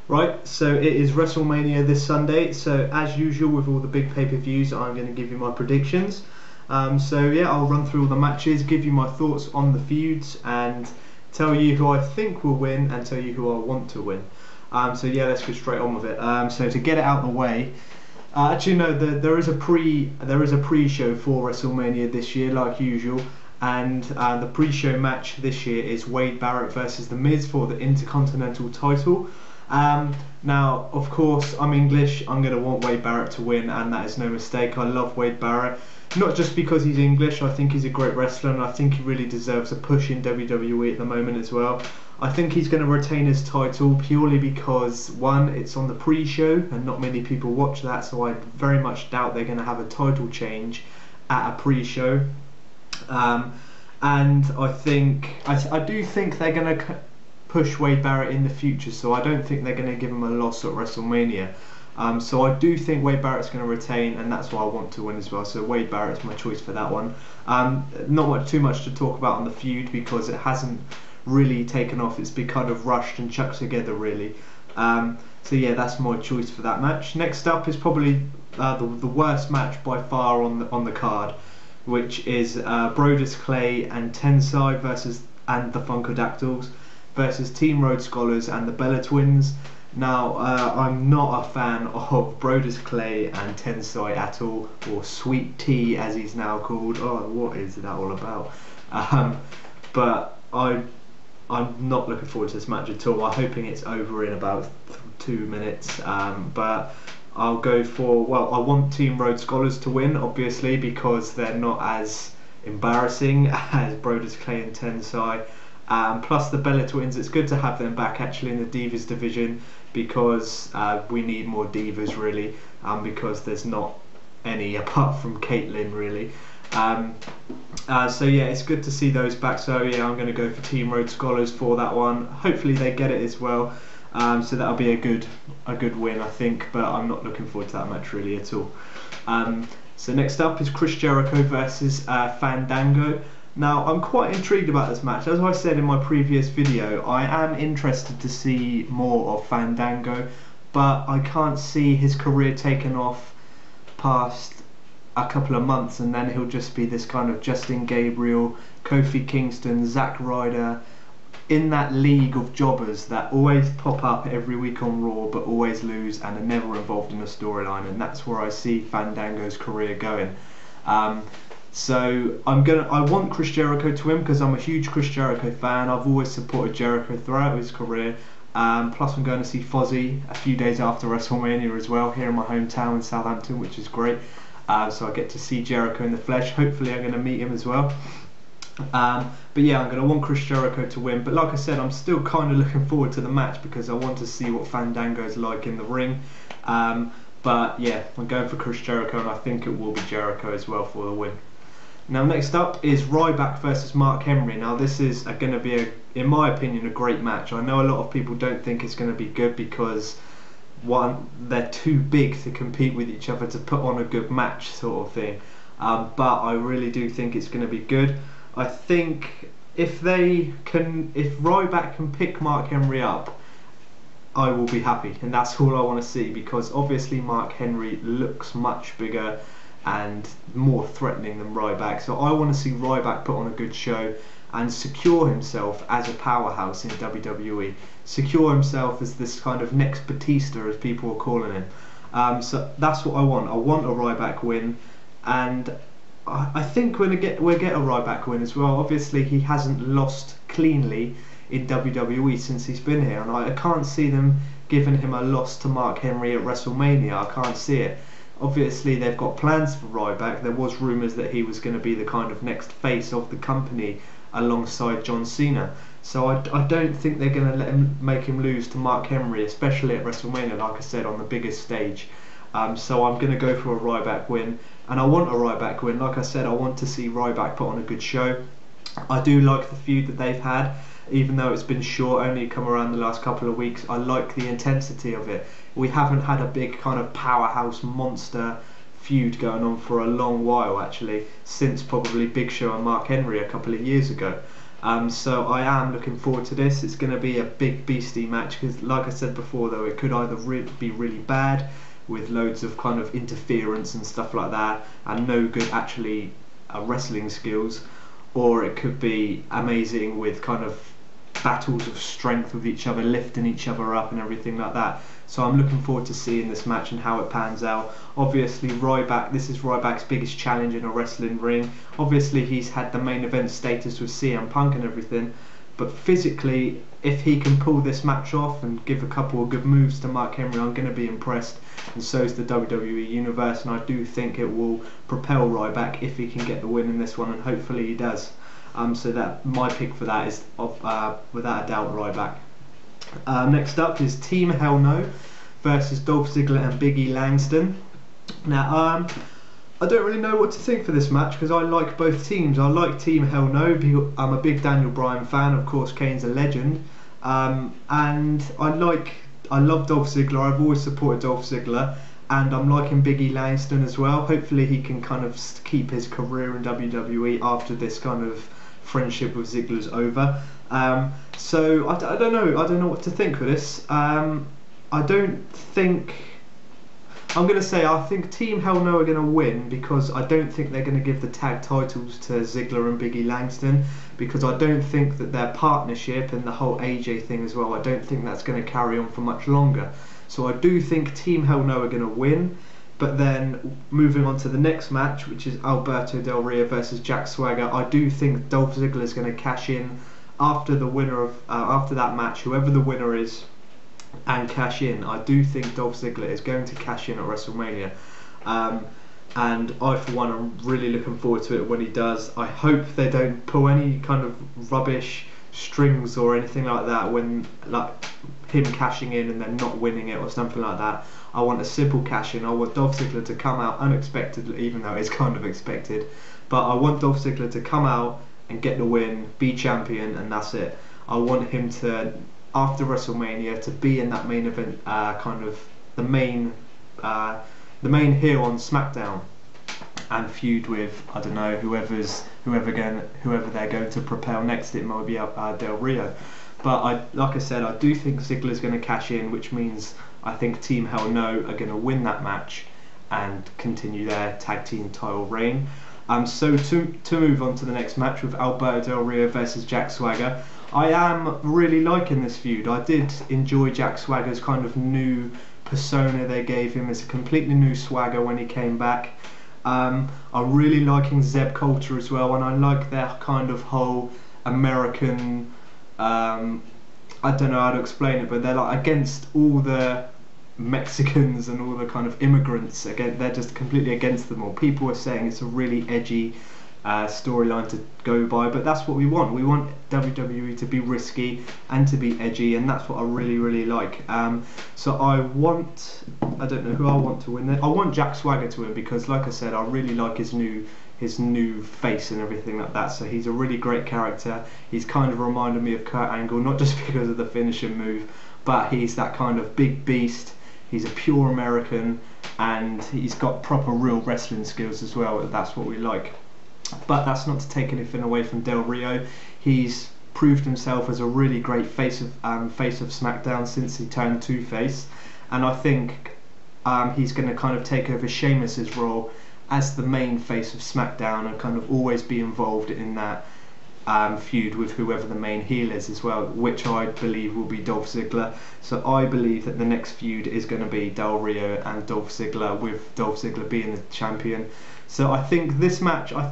Right, so it is WrestleMania this Sunday, so as usual with all the big pay-per-views, I'm going to give you my predictions. So yeah, I'll run through all the matches, give you my thoughts on the feuds, and tell you who I think will win, and tell you who I want to win. So yeah, let's get straight on with it. So to get it out of the way, actually no, there is a pre-show for WrestleMania this year, like usual. And the pre-show match this year is Wade Barrett versus The Miz for the Intercontinental title. Now, of course, I'm English, I'm going to want Wade Barrett to win, and that is no mistake. I love Wade Barrett, not just because he's English. I think he's a great wrestler, and I think he really deserves a push in WWE at the moment as well. I think he's going to retain his title purely because, one, it's on the pre-show, and not many people watch that, so I very much doubt they're going to have a title change at a pre-show. And I do think they're going to push Wade Barrett in the future, so I don't think they're going to give him a loss at WrestleMania. So I do think Wade Barrett's going to retain, and that's why I want to win as well. So Wade Barrett's my choice for that one. Not too much to talk about on the feud because it hasn't really taken off. It's been kind of rushed and chucked together really. So yeah, that's my choice for that match. Next up is probably the worst match by far on the card, which is Brodus Clay and Tensai and the Funkadactyls versus Team Road Scholars and the Bella Twins. Now, I'm not a fan of Brodus Clay and Tensai at all, or Sweet Tea as he's now called. Oh, what is that all about? But I'm not looking forward to this match at all. I'm hoping it's over in about 2 minutes. But I'll go for, well, I want Team Road Scholars to win, obviously, because they're not as embarrassing as Brodus Clay and Tensai. Plus the Bella Twins, it's good to have them back actually in the Divas division, because we need more Divas really, because there's not any apart from Caitlyn really. So yeah, it's good to see those back, so yeah, I'm going to go for Team Road Scholars for that one. Hopefully they get it as well, so that'll be a good win I think, but I'm not looking forward to that match really at all. So next up is Chris Jericho versus Fandango. Now, I'm quite intrigued about this match. As I said in my previous video, I am interested to see more of Fandango, but I can't see his career taking off past a couple of months, and then he'll just be this kind of Justin Gabriel, Kofi Kingston, Zack Ryder, in that league of jobbers that always pop up every week on Raw but always lose and are never involved in a storyline, and that's where I see Fandango's career going. So I want Chris Jericho to win because I'm a huge Chris Jericho fan. I've always supported Jericho throughout his career. Plus I'm going to see Fozzy a few days after WrestleMania as well, here in my hometown in Southampton, which is great. So I get to see Jericho in the flesh. Hopefully I'm going to meet him as well. But yeah, I'm going to want Chris Jericho to win. But like I said, I'm still kind of looking forward to the match because I want to see what Fandango's like in the ring. But yeah, I'm going for Chris Jericho, and I think it will be Jericho as well for the win. Now next up is Ryback versus Mark Henry. Now this is going to be, in my opinion, a great match. I know a lot of people don't think it's going to be good because, one, they're too big to compete with each other to put on a good match sort of thing. But I really do think it's going to be good. I think if Ryback can pick Mark Henry up, I will be happy, and that's all I want to see, because obviously Mark Henry looks much bigger and more threatening than Ryback, so I want to see Ryback put on a good show and secure himself as a powerhouse in WWE, secure himself as this kind of next Batista, as people are calling him. So that's what I want. I want a Ryback win, and I think we'll get a Ryback win as well. Obviously he hasn't lost cleanly in WWE since he's been here, and I can't see them giving him a loss to Mark Henry at WrestleMania. I can't see it. Obviously they've got plans for Ryback. There was rumours that he was going to be the kind of next face of the company alongside John Cena. So I don't think they're going to make him lose to Mark Henry, especially at WrestleMania, like I said, on the biggest stage. So I'm going to go for a Ryback win, and I want a Ryback win. Like I said, I want to see Ryback put on a good show. I do like the feud that they've had, even though it's been short, only come around the last couple of weeks. I like the intensity of it. We haven't had a big kind of powerhouse monster feud going on for a long while actually, since probably Big Show and Mark Henry a couple of years ago. So I am looking forward to this. It's going to be a big beastie match because, like I said before, though, it could either be really bad with loads of kind of interference and stuff like that and no good actually wrestling skills, or it could be amazing with kind of battles of strength with each other, lifting each other up and everything like that. So I'm looking forward to seeing this match and how it pans out. Obviously Ryback, this is Ryback's biggest challenge in a wrestling ring. Obviously he's had the main event status with CM Punk and everything, but physically, if he can pull this match off and give a couple of good moves to Mark Henry, I'm going to be impressed, and so is the WWE Universe, and I do think it will propel Ryback if he can get the win in this one, and hopefully he does. So that my pick for that is without a doubt Ryback. Next up is Team Hell No versus Dolph Ziggler and Big E Langston. Now I don't really know what to think for this match because I like both teams. I like Team Hell No. I'm a big Daniel Bryan fan, of course. Kane's a legend, and I love Dolph Ziggler. I've always supported Dolph Ziggler, and I'm liking Big E Langston as well. Hopefully he can kind of keep his career in WWE after this kind of friendship with Ziggler's over. So I don't know what to think for this. I don't think. I'm going to say I think Team Hell No are going to win because I don't think they're going to give the tag titles to Ziggler and Big E Langston, because I don't think that their partnership and the whole AJ thing as well, I don't think that's going to carry on for much longer. So I do think Team Hell No are going to win, but then moving on to the next match, which is Alberto Del Rio versus Jack Swagger, I do think Dolph Ziggler is going to cash in after the winner of after that match, whoever the winner is, and cash in. I do think Dolph Ziggler is going to cash in at WrestleMania, and I for one am really looking forward to it when he does. I hope they don't pull any kind of rubbish strings or anything like that when, like, him cashing in and then not winning it or something like that. I want a simple cash in. I want Dolph Ziggler to come out unexpectedly, even though it's kind of expected, but I want Dolph Ziggler to come out and get the win, be champion, and that's it. I want him to, after WrestleMania, to be in that main event, kind of the main heel on SmackDown, and feud with, I don't know, whoever they're going to propel next. It might be Del Rio, but like I said, I do think Ziggler's going to cash in, which means I think Team Hell No are going to win that match and continue their tag team title reign. So to move on to the next match with Alberto Del Rio versus Jack Swagger, I am really liking this feud. I did enjoy Jack Swagger's kind of new persona they gave him. It's a completely new swagger when he came back. I'm really liking Zeb culture as well, and I like their kind of whole American, I don't know how to explain it, but they're like against all the Mexicans and all the kind of immigrants. Again, they're just completely against them all. People are saying it's a really edgy storyline to go by, but that's what we want. We want WWE to be risky and to be edgy, and that's what I really like. So I don't know who I want to win there. I want Jack Swagger to win because, like I said, I really like his new face and everything like that. So he's a really great character. He's kind of reminded me of Kurt Angle, not just because of the finishing move, but he's that kind of big beast. He's a pure American, and he's got proper real wrestling skills as well. That's what we like. But that's not to take anything away from Del Rio. He's proved himself as a really great face of SmackDown since he turned two-face, and I think he's going to kind of take over Sheamus's role as the main face of SmackDown and kind of always be involved in that feud with whoever the main heel is as well, which I believe will be Dolph Ziggler. So I believe that the next feud is going to be Del Rio and Dolph Ziggler, with Dolph Ziggler being the champion. So I think this match, like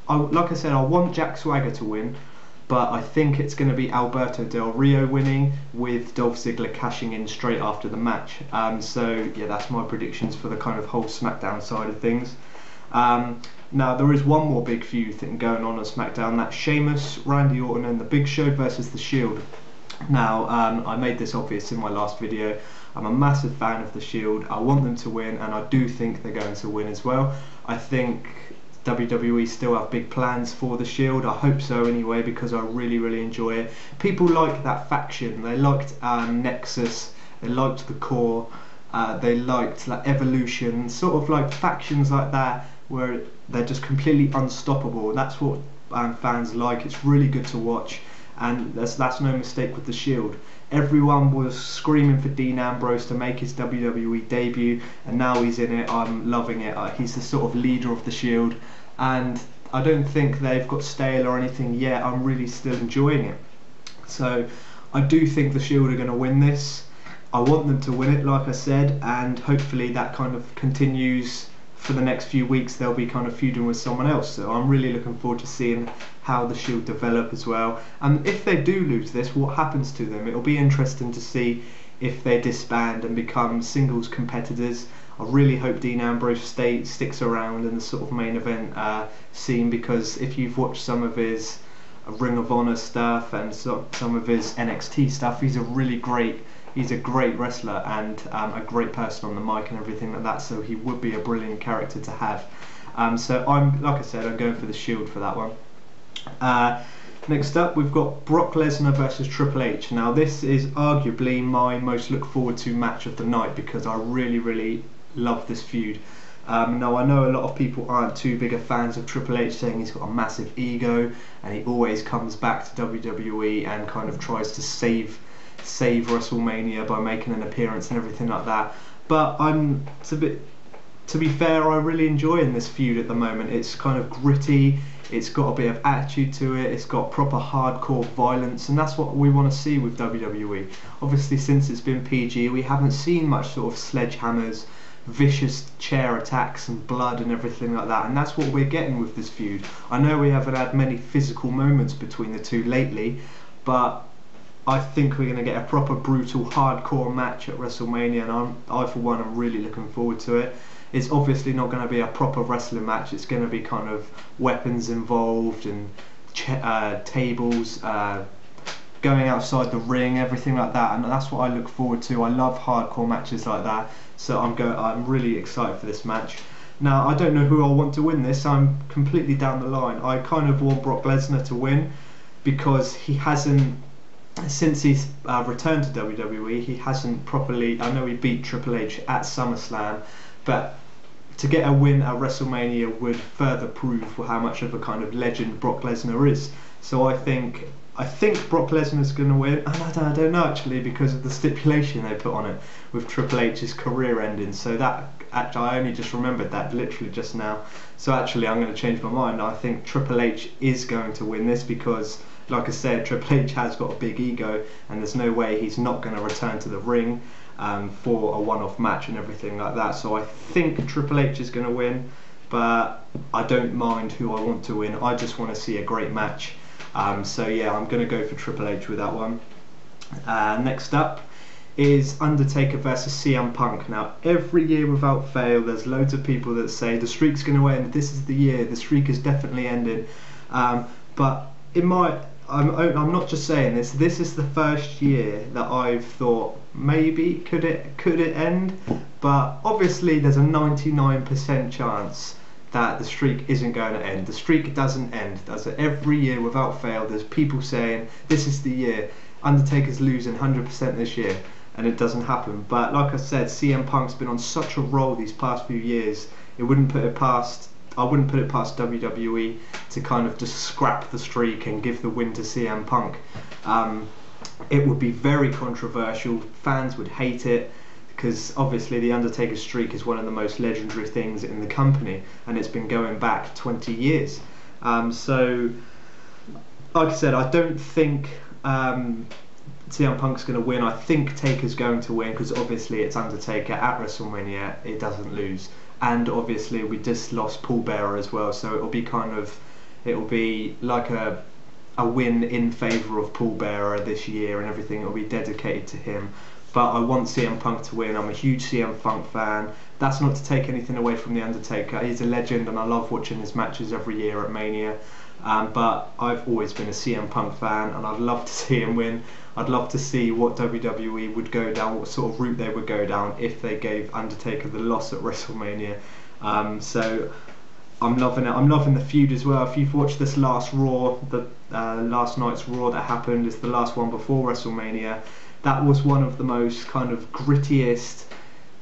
I said, I want Jack Swagger to win, but I think it's going to be Alberto Del Rio winning, with Dolph Ziggler cashing in straight after the match. So yeah, that's my predictions for the kind of whole SmackDown side of things. Now there is one more big feud thing going on SmackDown. That's Sheamus, Randy Orton and The Big Show versus The Shield. Now I made this obvious in my last video. I'm a massive fan of The Shield. I want them to win, and I do think they're going to win as well. I think WWE still have big plans for The Shield. I hope so anyway, because I really enjoy it. People like that faction. They liked Nexus, they liked the Core, they liked like Evolution, sort of like factions like that where they're just completely unstoppable. That's what fans like. It's really good to watch, and that's no mistake with the Shield. Everyone was screaming for Dean Ambrose to make his WWE debut, and now he's in it. I'm loving it. He's the sort of leader of the Shield, and I don't think they've got stale or anything yet. I'm really still enjoying it. So I do think the Shield are going to win this. I want them to win it, like I said, and hopefully that kind of continues for the next few weeks. They'll be kind of feuding with someone else, so I'm really looking forward to seeing how the Shield develop as well. And if they do lose this, what happens to them? It'll be interesting to see if they disband and become singles competitors. I really hope Dean Ambrose sticks around in the sort of main event scene, because if you've watched some of his Ring of Honor stuff and some of his NXT stuff, he's a great wrestler and a great person on the mic and everything like that, so he would be a brilliant character to have. So like I said, I'm going for the Shield for that one. Next up, we've got Brock Lesnar versus Triple H. Now this is arguably my most look forward to match of the night, because I really love this feud. Now I know a lot of people aren't too big a fans of Triple H, saying he's got a massive ego and he always comes back to WWE and kind of tries to save WrestleMania by making an appearance and everything like that. But to be fair, I'm really enjoying this feud at the moment. It's kind of gritty, it's got a bit of attitude to it, it's got proper hardcore violence, and that's what we want to see with WWE. Obviously, since it's been PG, we haven't seen much sort of sledgehammers, vicious chair attacks and blood and everything like that, and that's what we're getting with this feud. I know we haven't had many physical moments between the two lately, but I think we're going to get a proper brutal hardcore match at WrestleMania, and I for one am really looking forward to it. It's obviously not going to be a proper wrestling match, it's going to be kind of weapons involved and tables, going outside the ring, everything like that, and that's what I look forward to. I love hardcore matches like that, so I'm really excited for this match. Now I don't know who I want to win this. I'm completely down the line. I kind of want Brock Lesnar to win, because he hasn't, since he's returned to WWE, he hasn't properly, I know he beat Triple H at SummerSlam, but to get a win at WrestleMania would further prove how much of a kind of legend Brock Lesnar is. So I think Brock Lesnar's going to win, and I don't know actually, because of the stipulation they put on it with Triple H's career ending. So that, actually, I only just remembered that literally just now. So actually I'm going to change my mind. I think Triple H is going to win this, because like I said, Triple H has got a big ego, and there's no way he's not going to return to the ring for a one-off match and everything like that. So I think Triple H is going to win, but I don't mind who I want to win. I just want to see a great match. So yeah, I'm going to go for Triple H with that one. Next up is Undertaker versus CM Punk. Now every year without fail, there's loads of people that say the streak's going to end, this is the year, the streak is definitely ended. But I'm not just saying this. This is the first year that I've thought maybe could it end, but obviously there's a 99% chance that the streak isn't going to end. The streak doesn't end, does it? Every year without fail, there's people saying this is the year, Undertaker's losing 100% this year, and it doesn't happen. But like I said, CM Punk's been on such a roll these past few years. I wouldn't put it past WWE to kind of just scrap the streak and give the win to CM Punk. It would be very controversial. Fans would hate it, because obviously the Undertaker streak is one of the most legendary things in the company, and it's been going back 20 years. So like I said, I don't think CM Punk's going to win. I think Taker's going to win, because obviously it's Undertaker at WrestleMania, it doesn't lose. And obviously we just lost Paul Bearer as well, so it'll be like a win in favour of Paul Bearer this year, and everything will be dedicated to him. But I want CM Punk to win. I'm a huge CM Punk fan. That's not to take anything away from The Undertaker. He's a legend, and I love watching his matches every year at Mania. But I've always been a CM Punk fan, and I'd love to see him win. I'd love to see what WWE would go down, what sort of route they would go down if they gave Undertaker the loss at WrestleMania. So I'm loving it. I'm loving the feud as well. If you've watched this last Raw, the last night's Raw that happened, it's the last one before WrestleMania. That was one of the most kind of grittiest,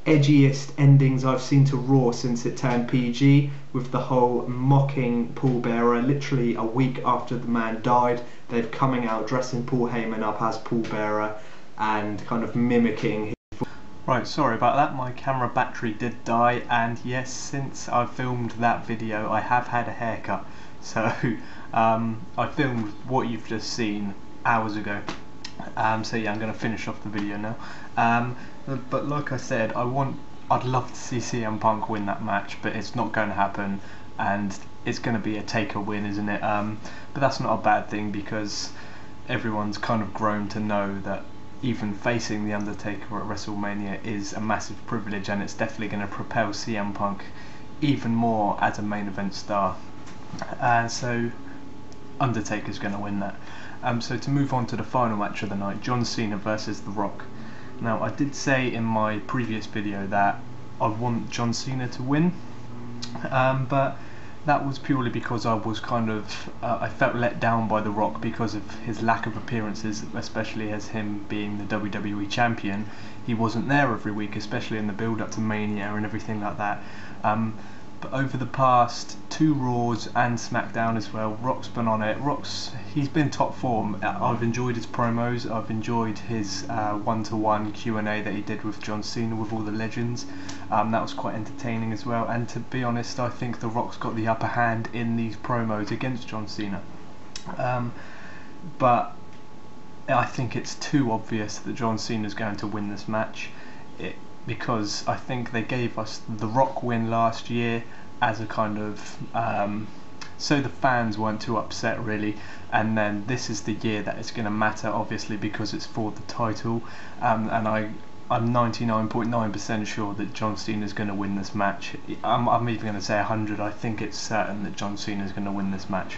edgiest endings I've seen to Raw since it turned PG, with the whole mocking Paul Bearer. Literally a week after the man died, they're coming out dressing Paul Heyman up as Paul Bearer and kind of mimicking his... Right, sorry about that, my camera battery did die, and yes, since I filmed that video I have had a haircut. So I filmed what you've just seen hours ago. So yeah, I'm going to finish off the video now. But like I said, I'd love to see CM Punk win that match, but it's not going to happen, and it's going to be a Taker win, isn't it? But that's not a bad thing, because everyone's kind of grown to know that even facing The Undertaker at WrestleMania is a massive privilege, and it's definitely going to propel CM Punk even more as a main event star. So Undertaker's going to win that. So to move on to the final match of the night, John Cena versus The Rock. Now, I did say in my previous video that I want John Cena to win, but that was purely because I was kind of I felt let down by The Rock because of his lack of appearances, especially as him being the WWE champion. He wasn't there every week, especially in the build up to Mania and everything like that. But over the past 2 Raws and SmackDown as well, Rock's been on it. He's been top form. I've enjoyed his promos. I've enjoyed his one-to-one Q&A that he did with John Cena with all the legends. That was quite entertaining as well. And to be honest, I think The Rock's got the upper hand in these promos against John Cena. But I think it's too obvious that John Cena's going to win this match. Because I think they gave us the Rock win last year as a kind of so the fans weren't too upset really, and then this is the year that it's going to matter, obviously, because it's for the title, and I'm 99.9% sure that John Cena is going to win this match. I'm even going to say 100. I think it's certain that John Cena is going to win this match.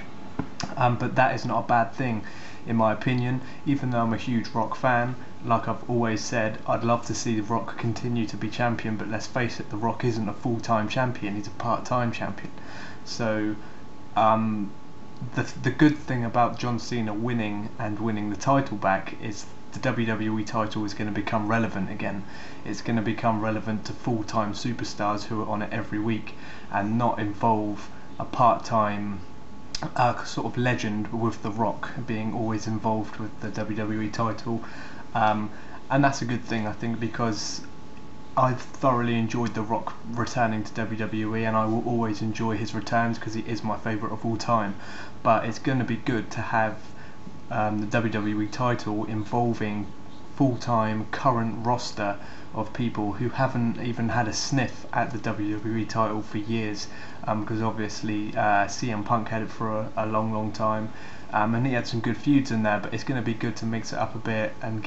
But that is not a bad thing, in my opinion. Even though I'm a huge Rock fan, like I've always said, I'd love to see The Rock continue to be champion, but let's face it, The Rock isn't a full-time champion, he's a part-time champion. So the good thing about John Cena winning the title back is the WWE title is going to become relevant again. It's going to become relevant to full-time superstars who are on it every week, and not involve a part-time sort of legend with The Rock being always involved with the WWE title. And that's a good thing, I think, because I've thoroughly enjoyed The Rock returning to WWE, and I will always enjoy his returns because he is my favourite of all time. But it's going to be good to have the WWE title involving full-time current roster of people who haven't even had a sniff at the WWE title for years, because obviously CM Punk had it for a long time, and he had some good feuds in there, but it's going to be good to mix it up a bit and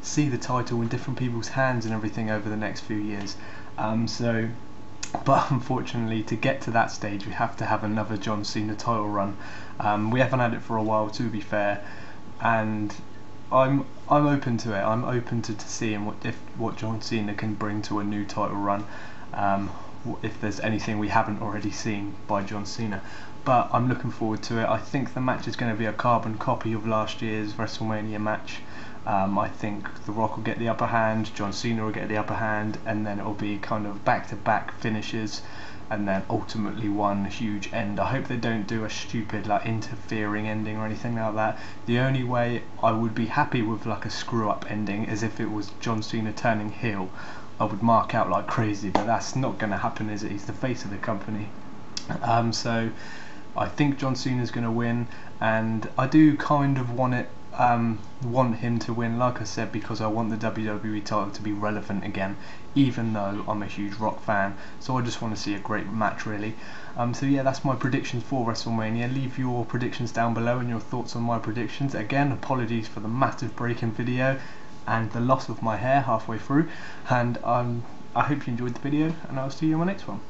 see the title in different people's hands and everything over the next few years. But unfortunately, to get to that stage, we have to have another John Cena title run. We haven't had it for a while, to be fair, and I'm open to it. I'm open to seeing what John Cena can bring to a new title run, if there's anything we haven't already seen by John Cena. But I'm looking forward to it. I think the match is going to be a carbon copy of last year's WrestleMania match. I think The Rock will get the upper hand, John Cena will get the upper hand, and then it will be kind of back-to-back finishes, and then ultimately one huge end. I hope they don't do a stupid like interfering ending or anything like that. The only way I would be happy with like a screw-up ending is if it was John Cena turning heel. I would mark out like crazy, but that's not going to happen, is it? He's the face of the company. So I think John Cena's going to win, and I do kind of want him to win, like I said, because I want the WWE title to be relevant again, even though I'm a huge Rock fan. So I just want to see a great match, really. So yeah, that's my predictions for WrestleMania. Leave your predictions down below and your thoughts on my predictions. Again, apologies for the massive break-in video and the loss of my hair halfway through, and I hope you enjoyed the video, and I'll see you in my next one.